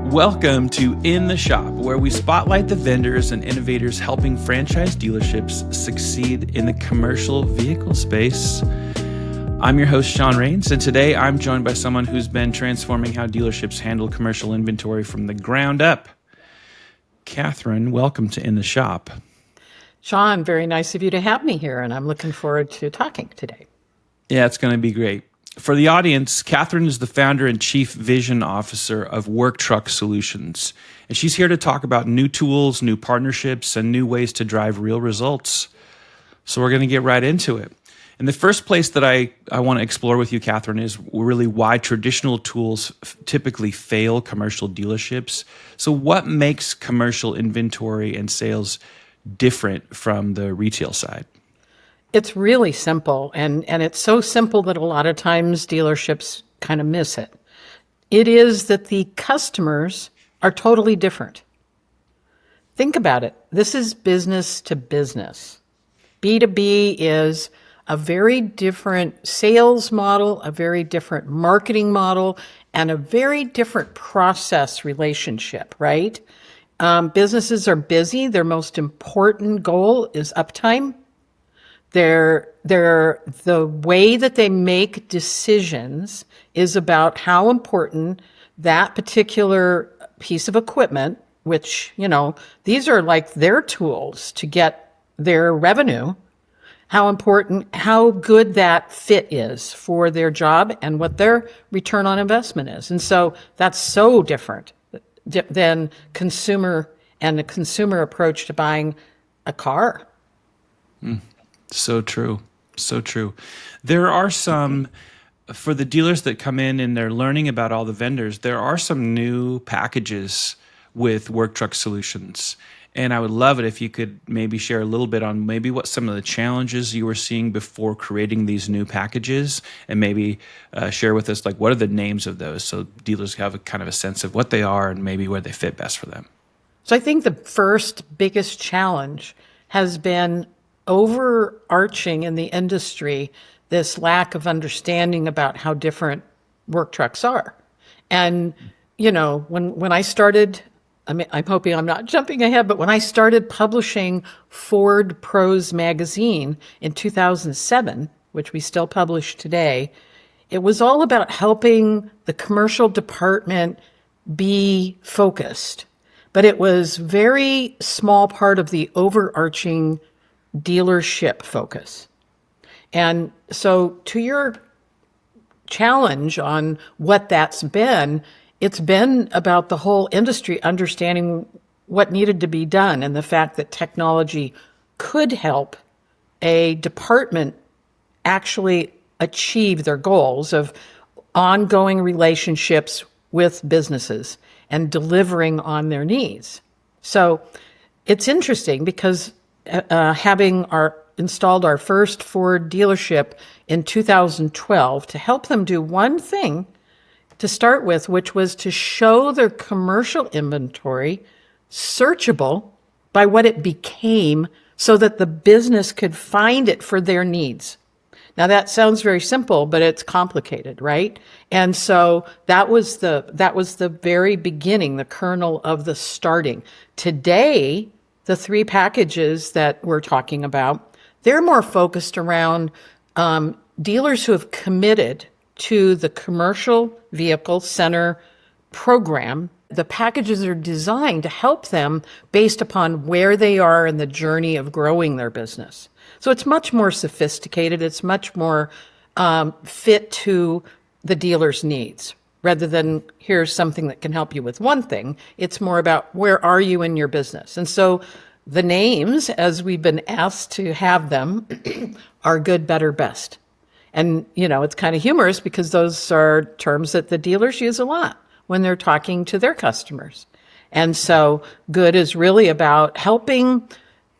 Welcome to In the Shop, where we spotlight the vendors and innovators helping franchise dealerships succeed in the commercial vehicle space. I'm your host, Sean Rains, and today I'm joined by someone who's been transforming how dealerships handle commercial inventory from the ground up. Kathryn, welcome to In the Shop. Sean, very nice of you to have me here, and I'm looking forward to talking today. Yeah, it's going to be great. For the audience, Kathryn is the founder and chief vision officer of Work Truck Solutions, and she's here to talk about new tools, new partnerships, and new ways to drive real results. So we're going to get right into it. And the first place that I want to explore with you, Kathryn, is really why traditional tools typically fail commercial dealerships. So what makes commercial inventory and sales different from the retail side? It's really simple, and it's so simple that a lot of times dealerships kind of miss it. It is that the customers are totally different. Think about it. This is business to business. B2B is a very different sales model, a very different marketing model, and a very different process relationship, right? Businesses are busy. Their most important goal is uptime. The way that they make decisions is about how important that particular piece of equipment, which, these are like their tools to get their revenue, how good that fit is for their job and what their return on investment is. And so that's so different than consumer and the consumer approach to buying a car. So true. So true. There are some, for the dealers that come in and they're learning about all the vendors, there are some new packages with Work Truck Solutions. And I would love it if you could maybe share a little bit on maybe what some of the challenges you were seeing before creating these new packages, and maybe share with us, like, what are the names of those so dealers have a kind of a sense of what they are and maybe where they fit best for them. So I think the first biggest challenge has been overarching in the industry this lack of understanding about how different work trucks are. And, when I started, I'm hoping I'm not jumping ahead, but when I started publishing Ford Pros magazine in 2007, which we still publish today, it was all about helping the commercial department be focused. But it was very small part of the overarching dealership focus. And so to your challenge on what that's been, it's been about the whole industry understanding what needed to be done and the fact that technology could help a department actually achieve their goals of ongoing relationships with businesses and delivering on their needs. So it's interesting because having installed our first Ford dealership in 2012 to help them do one thing to start with, which was to show their commercial inventory searchable by what it became so that the business could find it for their needs. Now that sounds very simple, but it's complicated, right? And so that was the very beginning, the kernel of the starting. Today, the three packages that we're talking about, they're more focused around dealers who have committed to the commercial vehicle center program. The packages are designed to help them based upon where they are in the journey of growing their business. So it's much more sophisticated. It's much more fit to the dealer's needs. Rather than here's something that can help you with one thing, it's more about where are you in your business. And so the names, as we've been asked to have them, are good, better, best. And, it's kind of humorous because those are terms that the dealers use a lot when they're talking to their customers. And so good is really about helping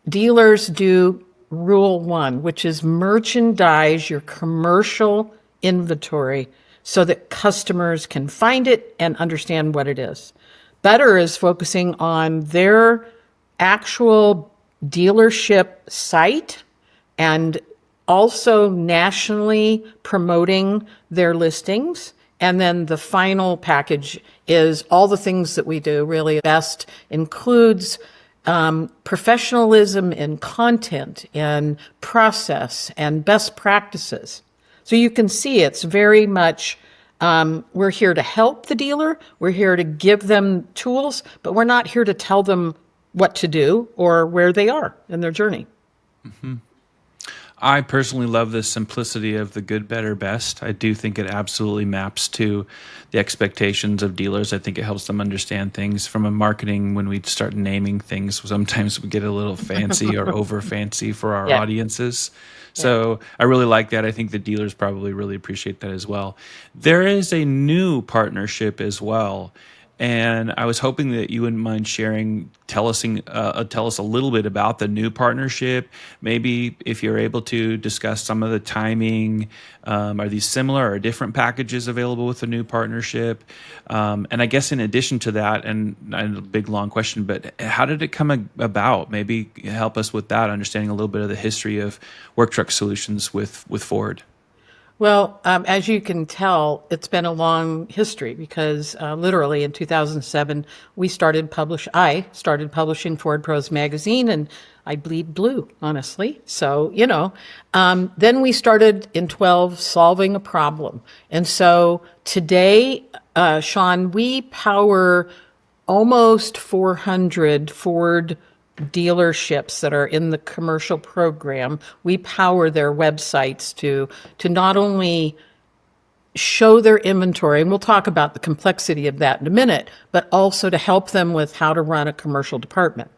dealers do rule one, which is merchandise your commercial inventory so that customers can find it and understand what it is. Better is focusing on their actual dealership site and also nationally promoting their listings And then the final package is all the things that we do. Really, best includes professionalism in content and process and best practices. So you can see it's very much we're here to help the dealer. We're here to give them tools, but we're not here to tell them what to do or where they are in their journey. Mm-hmm. I personally love the simplicity of the good, better, best. I do think it absolutely maps to the expectations of dealers. I think it helps them understand things from a marketing. When we start naming things, sometimes we get a little fancy or over fancy for our audiences. So I really like that. I think the dealers probably really appreciate that as well. There is a new partnership as well. And I was hoping that you wouldn't mind sharing, tell us a little bit about the new partnership. Maybe if you're able to discuss some of the timing. Are these similar or different packages available with the new partnership? And I guess in addition to that, and a big long question, but how did it come about? Maybe help us with that, understanding a little bit of the history of Work Truck Solutions with Ford. Well, as you can tell, it's been a long history because literally in 2007, I started publishing Ford Pros magazine, and I bleed blue, honestly. So, then we started in 12 solving a problem. And so today, Sean, we power almost 400 Ford dealerships that are in the commercial program. We power their websites to not only show their inventory, and we'll talk about the complexity of that in a minute, but also to help them with how to run a commercial department.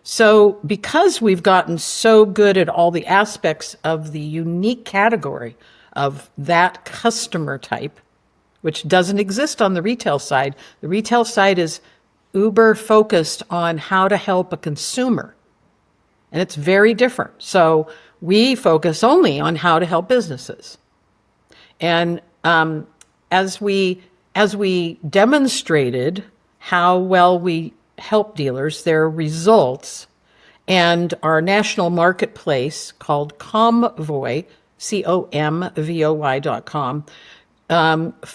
So because we've gotten so good at all the aspects of the unique category of that customer type, which doesn't exist on the retail side, the retail side is uber focused on how to help a consumer. And it's very different. So we focus only on how to help businesses. And as we demonstrated how well we help dealers, their results, and our national marketplace called Comvoy, COMVOY.com,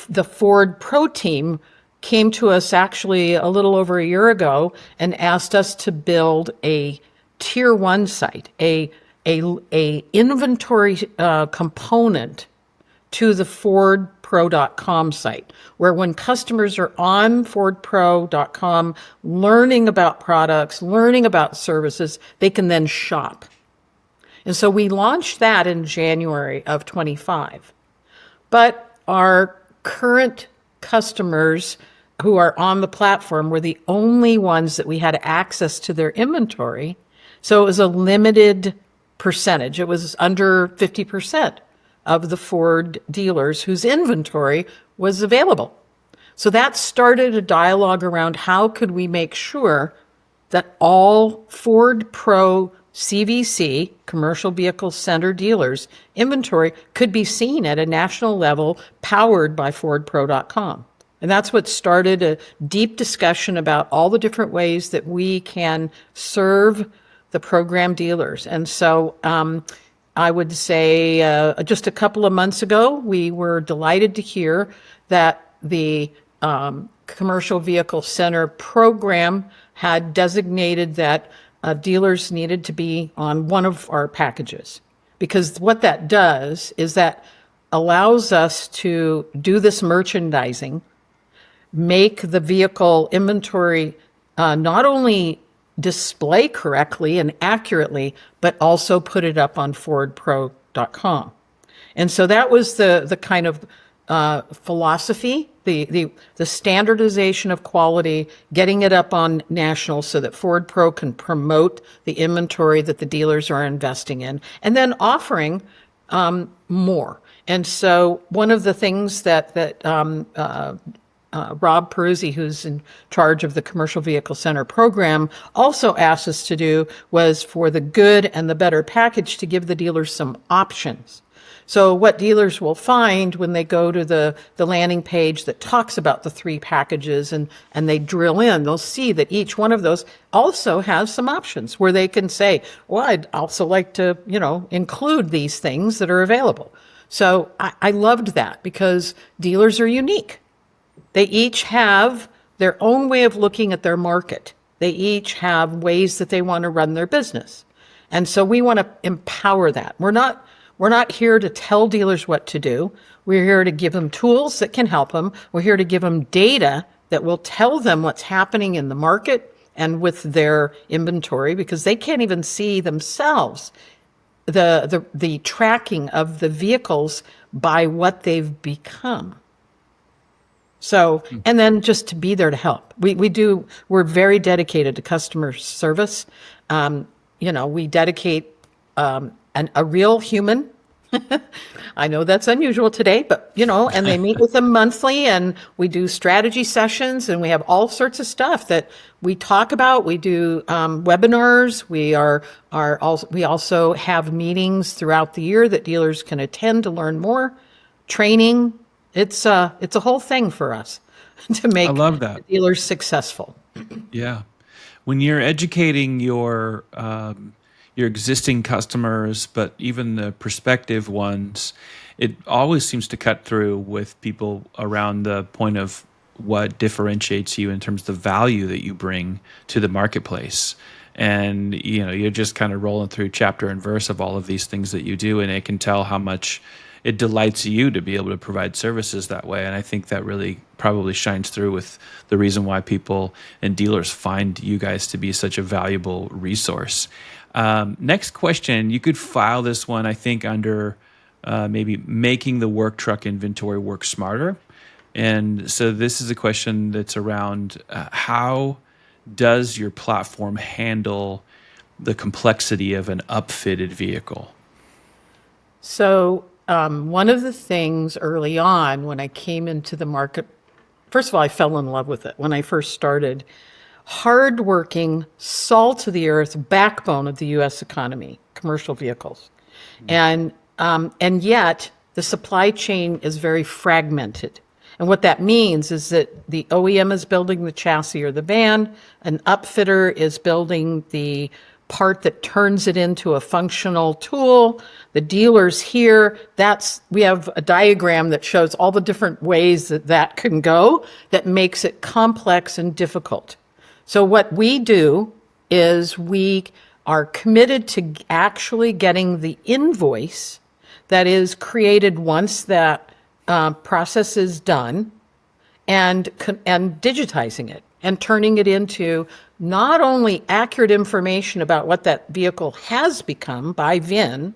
the Ford Pro team came to us actually a little over a year ago and asked us to build a tier 1 site, a inventory component to the FordPro.com site, where when customers are on FordPro.com learning about products, learning about services, they can then shop. And so we launched that in January of 25. But our current customers who are on the platform were the only ones that we had access to their inventory. So it was a limited percentage. It was under 50% of the Ford dealers whose inventory was available. So that started a dialogue around how could we make sure that all Ford Pro CVC, Commercial Vehicle Center dealers, inventory could be seen at a national level powered by FordPro.com. And that's what started a deep discussion about all the different ways that we can serve the program dealers. And so I would say just a couple of months ago, we were delighted to hear that the Commercial Vehicle Center program had designated that dealers needed to be on one of our packages. Because what that does is that allows us to do this merchandising, make the vehicle inventory not only display correctly and accurately, but also put it up on FordPro.com. And so that was the kind of philosophy, the standardization of quality, getting it up on national so that Ford Pro can promote the inventory that the dealers are investing in, and then offering more. And so one of the things that Rob Peruzzi, who's in charge of the Commercial Vehicle Center program, also asked us to do was for the good and the better package to give the dealers some options. So what dealers will find when they go to the landing page that talks about the 3 packages and they drill in, they'll see that each one of those also has some options where they can say, well, I'd also like to, include these things that are available. So I loved that because dealers are unique. They each have their own way of looking at their market. They each have ways that they want to run their business. And so we want to empower that. We're not here to tell dealers what to do. We're here to give them tools that can help them. We're here to give them data that will tell them what's happening in the market and with their inventory, because they can't even see themselves the tracking of the vehicles by what they've become. So, and then just to be there to help. We're very dedicated to customer service. We dedicate a real human. I know that's unusual today, but and they meet with them monthly, and we do strategy sessions, and we have all sorts of stuff that we talk about. We do webinars. We also have meetings throughout the year that dealers can attend to learn more. Training. It's a whole thing for us to make I love that. dealers successful. Yeah. When you're educating your existing customers, but even the prospective ones, it always seems to cut through with people around the point of what differentiates you in terms of the value that you bring to the marketplace. And, you're just kind of rolling through chapter and verse of all of these things that you do, and it can tell how much it delights you to be able to provide services that way. And I think that really probably shines through with the reason why people and dealers find you guys to be such a valuable resource. Next question, you could file this one, I think, under maybe making the work truck inventory work smarter. And so this is a question that's around how does your platform handle the complexity of an upfitted vehicle? So one of the things early on when I came into the market, first of all, I fell in love with it when I first started. Hardworking, salt of the earth, backbone of the U.S. economy, commercial vehicles, and yet the supply chain is very fragmented. And what that means is that the OEM is building the chassis or the van, an upfitter is building the part that turns it into a functional tool. The dealers here, we have a diagram that shows all the different ways that can go that makes it complex and difficult. So what we do is we are committed to actually getting the invoice that is created once that process is done and digitizing it and turning it into not only accurate information about what that vehicle has become by VIN,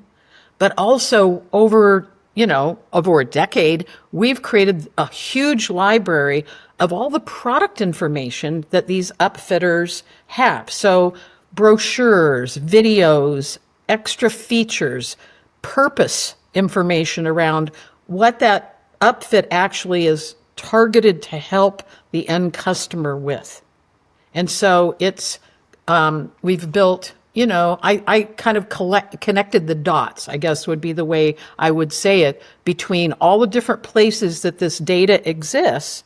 but also over a decade, we've created a huge library of all the product information that these upfitters have. So brochures, videos, extra features, purpose information around what that upfit actually is targeted to help the end customer with. And so we've built, I kind of connected the dots, I guess would be the way I would say it, between all the different places that this data exists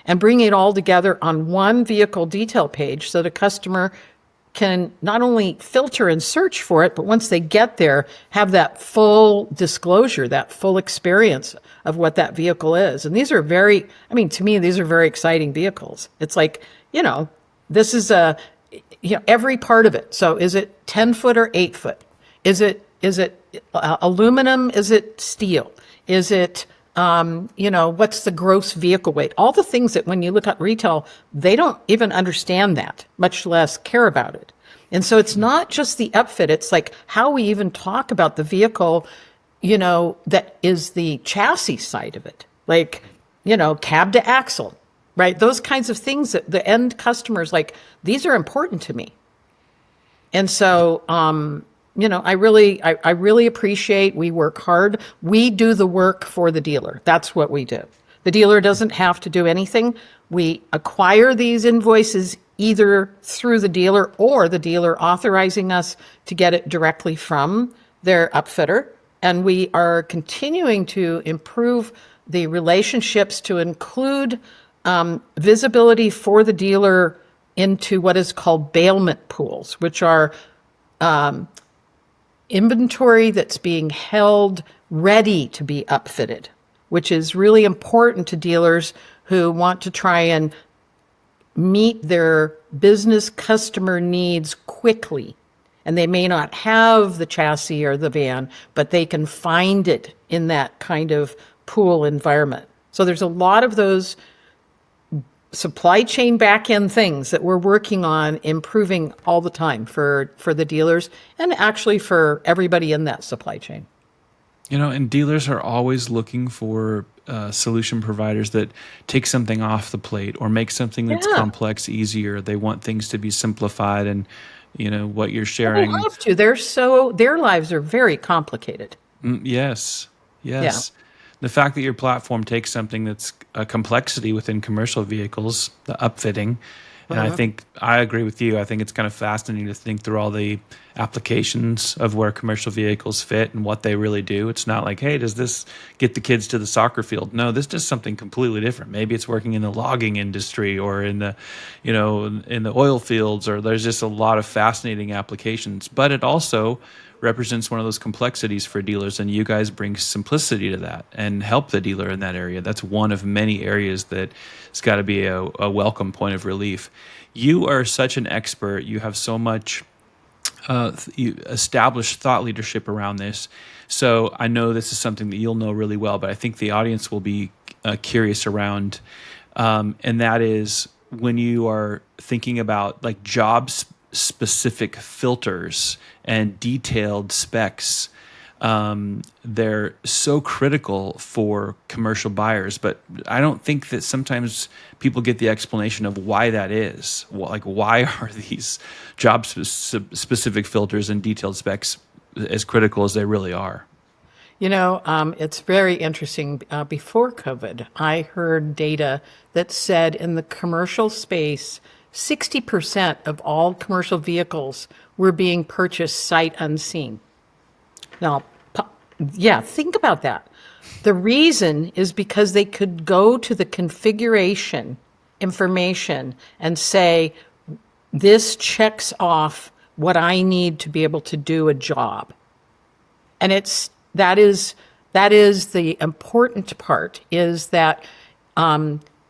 and bring it all together on one vehicle detail page so the customer can not only filter and search for it, but once they get there, have that full disclosure, that full experience of what that vehicle is. And these are to me, these are very exciting vehicles. It's like, this is every part of it. So is it 10 foot or 8 foot? Is it aluminum? Is it steel? Is it, what's the gross vehicle weight? All the things that when you look at retail, they don't even understand that, much less care about it. And so it's not just the upfit. It's like how we even talk about the vehicle, that is the chassis side of it. Like, cab to axle, right? Those kinds of things that the end customers, like, these are important to me. And so, I really appreciate, we work hard. We do the work for the dealer. That's what we do. The dealer doesn't have to do anything. We acquire these invoices either through the dealer or the dealer authorizing us to get it directly from their upfitter. And we are continuing to improve the relationships to include visibility for the dealer into what is called bailment pools, which are inventory that's being held ready to be upfitted, which is really important to dealers who want to try and meet their business customer needs quickly. And they may not have the chassis or the van, but they can find it in that kind of pool environment. So there's a lot of those supply chain back end things that we're working on improving all the time for the dealers and actually for everybody in that supply chain. And dealers are always looking for solution providers that take something off the plate or make something that's complex easier. They want things to be simplified, and what you're They sharing. have to. Their lives are very complicated. Yes, Yeah. yes. The fact that your platform takes something that's a complexity within commercial vehicles, the upfitting, and I think I agree with you. I think it's kind of fascinating to think through all the applications of where commercial vehicles fit and what they really do. It's not like, hey, does this get the kids to the soccer field? No, this does something completely different. Maybe it's working in the logging industry or in the, in the oil fields, or there's just a lot of fascinating applications. But it also represents one of those complexities for dealers, and you guys bring simplicity to that and help the dealer in that area. That's one of many areas that it's got to be a welcome point of relief. You are such an expert. You have so much you established thought leadership around this. So I know this is something that you'll know really well, but I think the audience will be curious around, and that is when you are thinking about like jobs specific filters and detailed specs. They're so critical for commercial buyers, but I don't think that sometimes people get the explanation of why that is. Like, why are these job specific filters and detailed specs as critical as they really are? It's very interesting. Before COVID, I heard data that said in the commercial space, 60% of all commercial vehicles were being purchased sight unseen. Now, yeah, think about that. The reason is because they could go to the configuration information and say, this checks off what I need to be able to do a job. And that is the important part, is that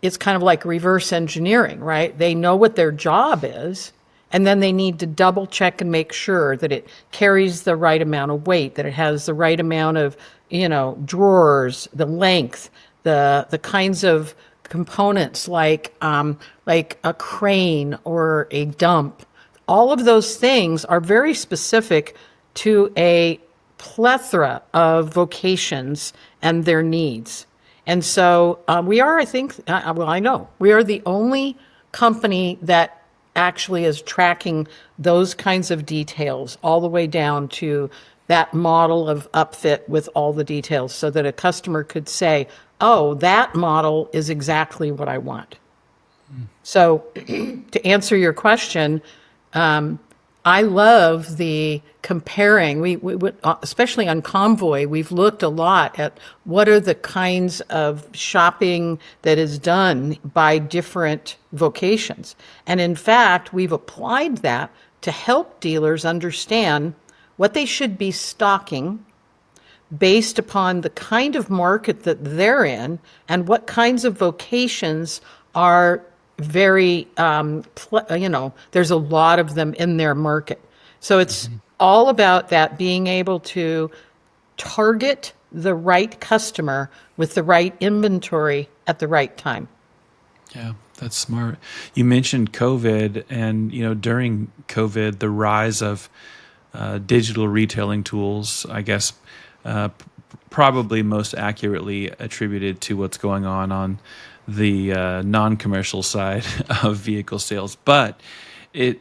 it's kind of like reverse engineering, right? They know what their job is, and then they need to double check and make sure that it carries the right amount of weight, that it has the right amount of, drawers, the length, the kinds of components like a crane or a dump. All of those things are very specific to a plethora of vocations and their needs. And so we are, I think, I know, we are the only company that actually is tracking those kinds of details all the way down to that model of upfit with all the details, so that a customer could say, oh, that model is exactly what I want. So to answer your question, I love the comparing. We especially on Convoy, we've looked a lot at what are the kinds of shopping that is done by different vocations. And in fact, we've applied that to help dealers understand what they should be stocking based upon the kind of market that they're in and what kinds of vocations are very, there's a lot of them in their market. So it's all about that, being able to target the right customer with the right inventory at the right time. Yeah, that's smart. You mentioned COVID, and during COVID, the rise of digital retailing tools, I guess, probably most accurately attributed to what's going on the non-commercial side of vehicle sales. But it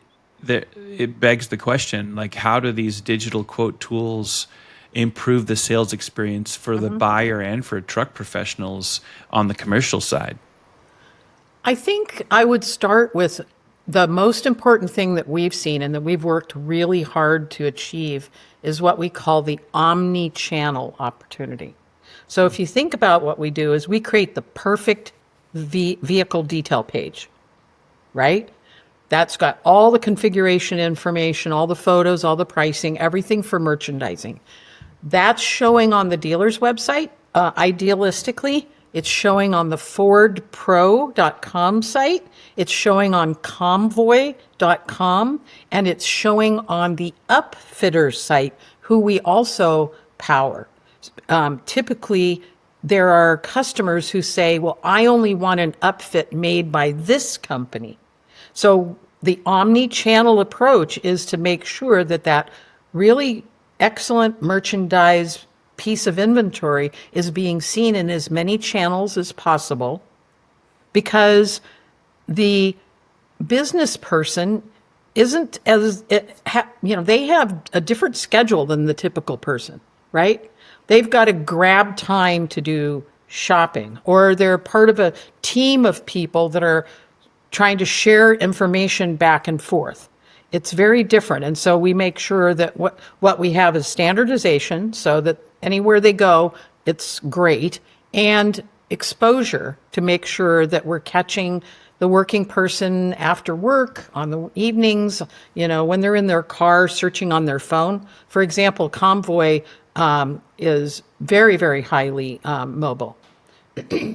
begs the question, like, how do these digital quote tools improve the sales experience for the buyer and for truck professionals on the commercial side? I think I would start with the most important thing that we've seen and that we've worked really hard to achieve is what we call the omni-channel opportunity. So if you think about what we do, is we create the perfect vehicle detail page, right? That's got all the configuration information, all the photos, all the pricing, everything for merchandising. That's showing on the dealer's website. Idealistically, it's showing on the FordPro.com site. It's showing on Convoy.com, and it's showing on the Upfitter site, who we also power. Typically, there are customers who say, well, I only want an upfit made by this company. So the omni-channel approach is to make sure that that really excellent merchandise piece of inventory is being seen in as many channels as possible, because the business person isn't as, they have a different schedule than the typical person, right? They've got to grab time to do shopping, or they're part of a team of people that are trying to share information back and forth. It's very different. And so we make sure that what we have is standardization, so that anywhere they go, it's great, and exposure to make sure that we're catching the working person after work, on the evenings, when they're in their car searching on their phone. For example, Convoy is very, very highly mobile,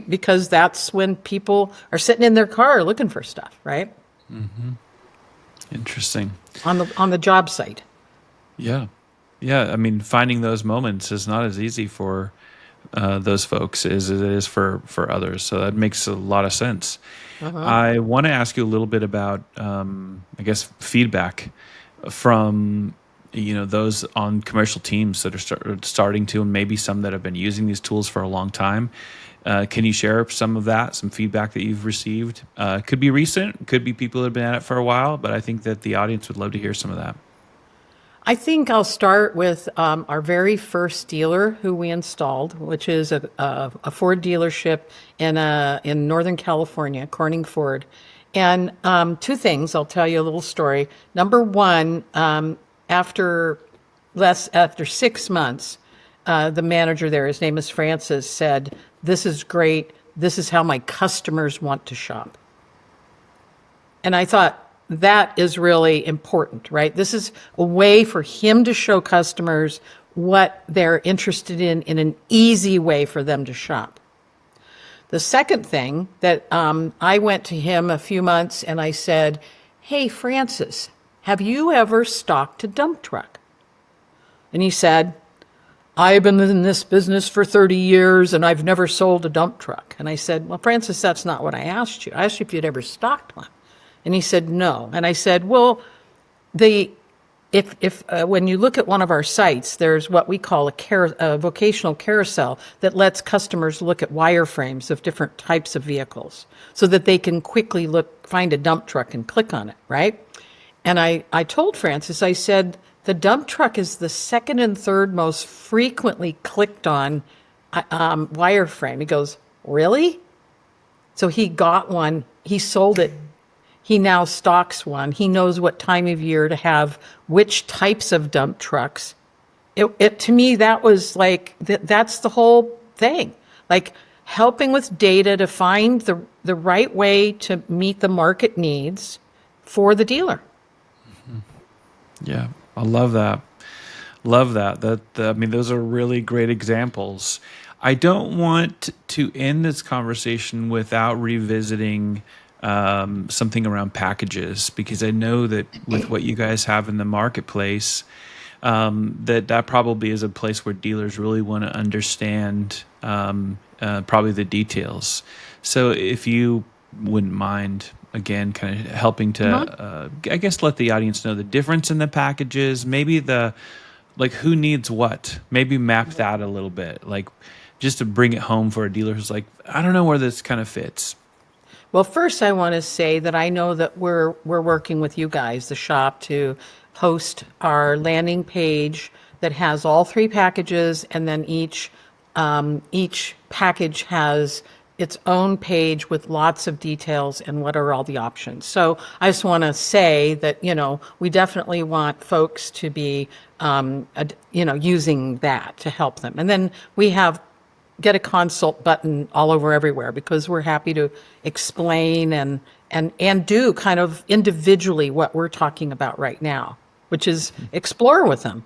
because that's when people are sitting in their car looking for stuff, right? Mm-hmm. Interesting. On the job site. Yeah. Yeah. I mean, finding those moments is not as easy for those folks as it is for others. So that makes a lot of sense. Uh-huh. I want to ask you a little bit about, I guess, feedback from those on commercial teams that are starting to, and maybe some that have been using these tools for a long time. Can you share some of that, some feedback that you've received? Could be recent, could be people that have been at it for a while, but I think that the audience would love to hear some of that. I think I'll start with our very first dealer who we installed, which is a Ford dealership in Northern California, Corning Ford. And two things, I'll tell you a little story. Number one, after 6 months, the manager there, his name is Francis, said, "This is great. This is how my customers want to shop." And I thought, that is really important, right? This is a way for him to show customers what they're interested in an easy way for them to shop. The second thing that I went to him a few months and I said, "Hey, Francis, have you ever stocked a dump truck?" And he said, "I've been in this business for 30 years and I've never sold a dump truck." And I said, "Well, Francis, that's not what I asked you. I asked you if you'd ever stocked one." And he said, "No." And I said, "Well, when you look at one of our sites, there's what we call a vocational carousel that lets customers look at wireframes of different types of vehicles so that they can quickly find a dump truck and click on it, right?" And I told Francis, I said, "The dump truck is the second and third most frequently clicked on wireframe." He goes, "Really?" So he got one. He sold it. He now stocks one. He knows what time of year to have which types of dump trucks. To me, that was like, that's the whole thing. Like helping with data to find the right way to meet the market needs for the dealer. Mm-hmm. Yeah, I love that. Love that. I mean, those are really great examples. I don't want to end this conversation without revisiting something around packages, because I know that with what you guys have in the marketplace, that probably is a place where dealers really want to understand probably the details. So if you wouldn't mind, again, kind of helping to, I guess, let the audience know the difference in the packages, maybe who needs what, maybe map that a little bit, like just to bring it home for a dealer who's like, I don't know where this kind of fits. Well, first I want to say that I know that we're working with you guys, the shop, to host our landing page that has all three packages, and then each package has its own page with lots of details and what are all the options. So I just want to say that, we definitely want folks to be, using that to help them. And then we have get a consult button all over everywhere, because we're happy to explain and do kind of individually what we're talking about right now, which is explore with them.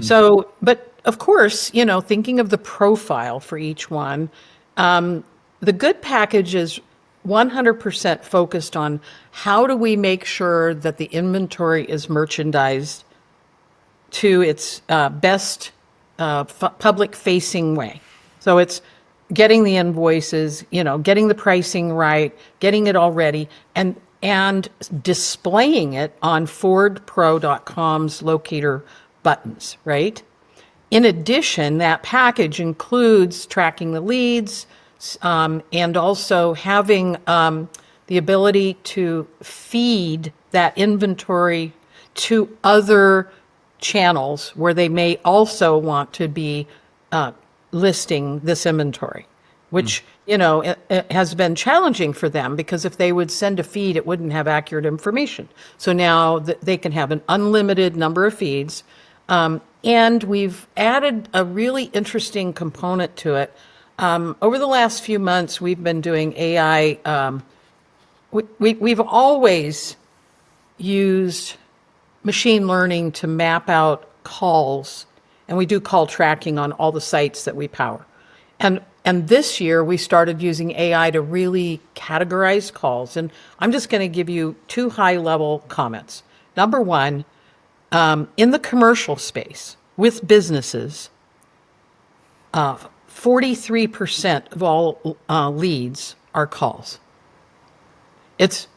So, but of course, thinking of the profile for each one, the good package is 100% focused on how do we make sure that the inventory is merchandised to its best public facing way. So it's getting the invoices, getting the pricing right, getting it all ready, and displaying it on FordPro.com's locator buttons, right? In addition, that package includes tracking the leads, and also having the ability to feed that inventory to other channels where they may also want to be listing this inventory, which it has been challenging for them, because if they would send a feed, it wouldn't have accurate information. So now they can have an unlimited number of feeds, and we've added a really interesting component to it. Over the last few months, we've been doing AI. We've always used machine learning to map out calls, and we do call tracking on all the sites that we power. And this year, we started using AI to really categorize calls. And I'm just going to give you two high-level comments. Number one, in the commercial space with businesses, 43% of all leads are calls. It's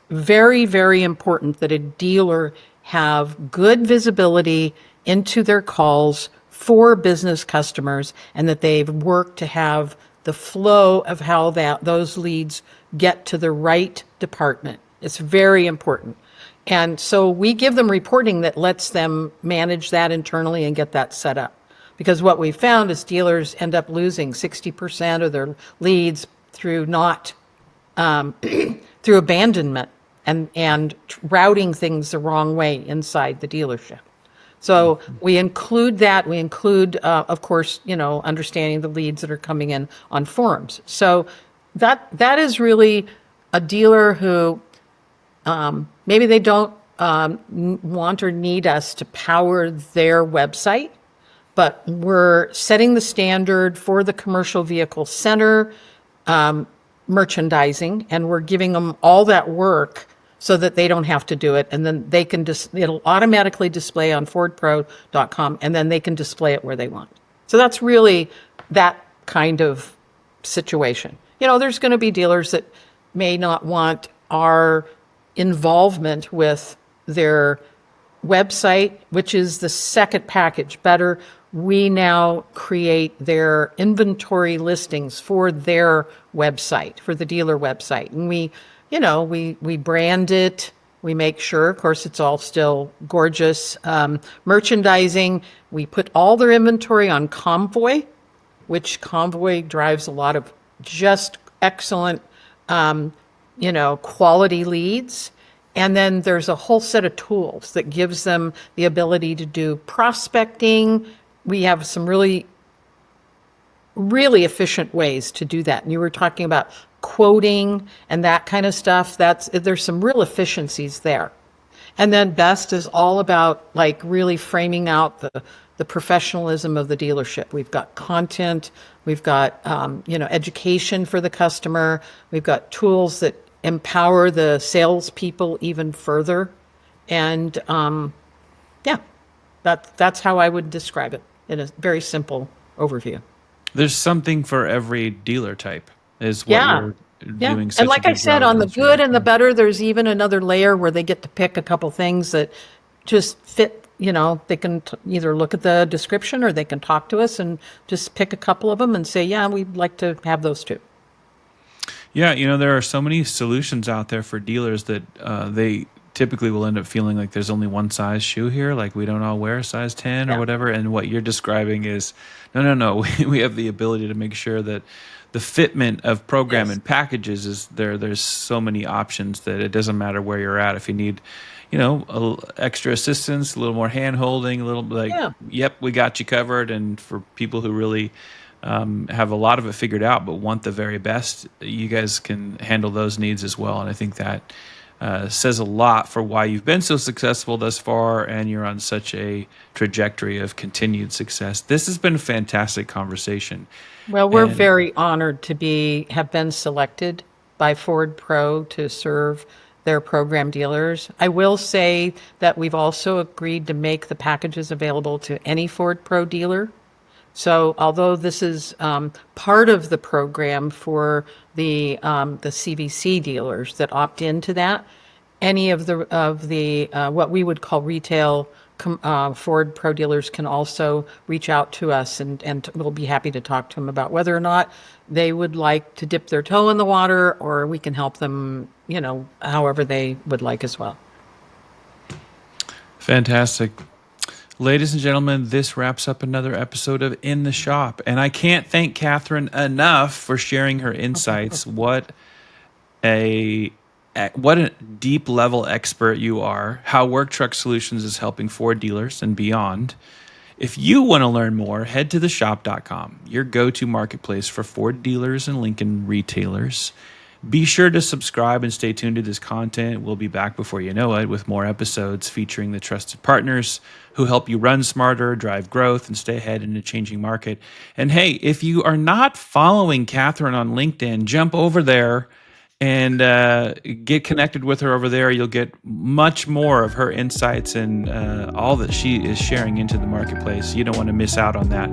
very, very important that a dealer have good visibility into their calls for business customers, and that they've worked to have the flow of how those leads get to the right department. It's very important. And so we give them reporting that lets them manage that internally and get that set up. Because what we found is dealers end up losing 60% of their leads through through abandonment and routing things the wrong way inside the dealership. So we include that. We include, of course, understanding the leads that are coming in on forums. So that is really a dealer who maybe they don't want or need us to power their website, but we're setting the standard for the commercial vehicle center merchandising, and we're giving them all that work so that they don't have to do it. And then they can it'll automatically display on FordPro.com, and then they can display it where they want. So that's really that kind of situation. There's going to be dealers that may not want our involvement with their website, which is the second package. Better, we now create their inventory listings for their website, for the dealer website. And we brand it. We make sure, of course, it's all still gorgeous. Merchandising, we put all their inventory on Convoy, which Convoy drives a lot of just excellent, quality leads. And then there's a whole set of tools that gives them the ability to do prospecting. We have some really, really efficient ways to do that. And you were talking about quoting and that kind of stuff. There's some real efficiencies there. And then Best is all about really framing out the professionalism of the dealership. We've got content, we've got education for the customer, we've got tools that empower the salespeople even further, and that's how I would describe it in a very simple overview. There's something for every dealer type, is what you're doing. And like I said, on the good and the better, there's even another layer where they get to pick a couple things that just fit. They can either look at the description, or they can talk to us and just pick a couple of them and say, yeah, we'd like to have those too. Yeah, there are so many solutions out there for dealers that they typically will end up feeling like there's only one size shoe here, like we don't all wear a size 10 or whatever. And what you're describing is, no, we have the ability to make sure that the fitment of program and packages is there. There's so many options that it doesn't matter where you're at. If you need, extra assistance, a little more hand holding, a little yep, we got you covered. And for people who really have a lot of it figured out, but want the very best, you guys can handle those needs as well. And I think that says a lot for why you've been so successful thus far, and you're on such a trajectory of continued success. This has been a fantastic conversation. Well, we're And very honored to have been selected by Ford Pro to serve their program dealers. I will say that we've also agreed to make the packages available to any Ford Pro dealer. So although this is part of the program for the CVC dealers that opt into that, any of the what we would call retail Ford Pro dealers can also reach out to us, and we'll be happy to talk to them about whether or not they would like to dip their toe in the water, or we can help them, however they would like as well. fantastic. Ladies and gentlemen, this wraps up another episode of In the Shop. And I can't thank Kathryn enough for sharing her insights. What a deep level expert you are, how Work Truck Solutions is helping Ford dealers and beyond. If you want to learn more, head to theshop.com, your go-to marketplace for Ford dealers and Lincoln retailers. Be sure to subscribe and stay tuned to this content. We'll be back before you know it with more episodes featuring the trusted partners who help you run smarter, drive growth, and stay ahead in a changing market. And hey, if you are not following Kathryn on LinkedIn, jump over there and get connected with her over there. You'll get much more of her insights and all that she is sharing into the marketplace. You don't want to miss out on that.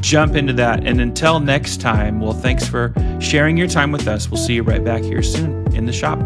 Jump into that. And until next time, well, thanks for sharing your time with us. We'll see you right back here soon in the shop.